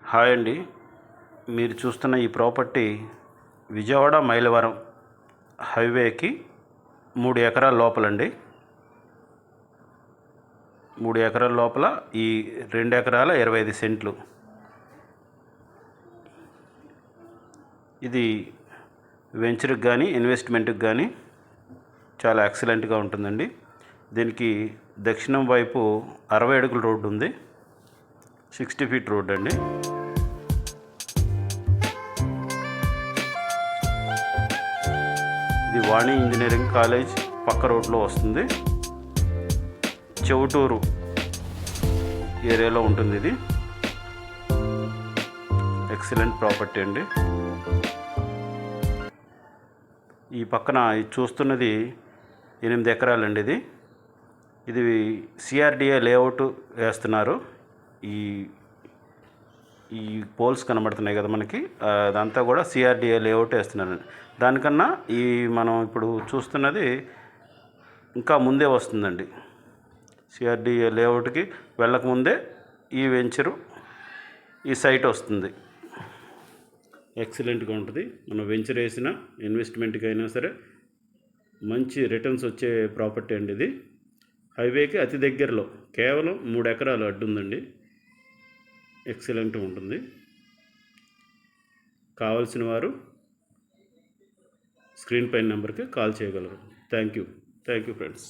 Hi అండి. మీరు చూస్తున్న ఈ ప్రాపర్టీ విజయవాడ మైలవరం హైవేకి 3 ఎకరాల లోపలండి. 3 ఎకరాల లోపల ఈ 2 ఎకరాల 25 సెంట్లు. ఇది వెంచర్కి కానీ ఇన్వెస్ట్మెంట్కి కానీ చాలా ఎక్సలెంట్గా ఉంటుందండి. దీనికి దక్షిణం వైపు 60 అడుగుల రోడ్డు ఉంది. 60 ఫీట్ రోడ్ అండి. ఇది వాణి ఇంజనీరింగ్ కాలేజ్ పక్క రోడ్లో వస్తుంది. చెవుటూరు ఏరియాలో ఉంటుంది. ఇది ఎక్సలెంట్ ప్రాపర్టీ అండి. ఈ పక్కన చూస్తున్నది 8 ఎకరాలండి. ఇది సిఆర్డిఏ లేఅవుట్ వేస్తున్నారు. ఈ పోల్స్ కనబడుతున్నాయి కదా మనకి, అదంతా కూడా సిఆర్డిఏ లేఅవుట్ వేస్తున్నారు. దానికన్నా మనం ఇప్పుడు చూస్తున్నది ఇంకా ముందే వస్తుందండి. సిఆర్డిఏ లేఅవుట్కి వెళ్ళకముందే ఈ వెంచరు, ఈ సైట్ వస్తుంది. ఎక్సలెంట్గా ఉంటుంది. మనం వెంచర్ వేసిన ఇన్వెస్ట్మెంట్కి అయినా సరే మంచి రిటర్న్స్ వచ్చే ప్రాపర్టీ అండి. ఇది హైవేకి అతి దగ్గరలో కేవలం 3 ఎకరాలు అడ్డు ఉందండి. ఎక్సలెంట్ ఉంటుంది. కావాల్సిన వారు స్క్రీన్ పైన నెంబర్కి కాల్ చేయగలరు. Thank you friends.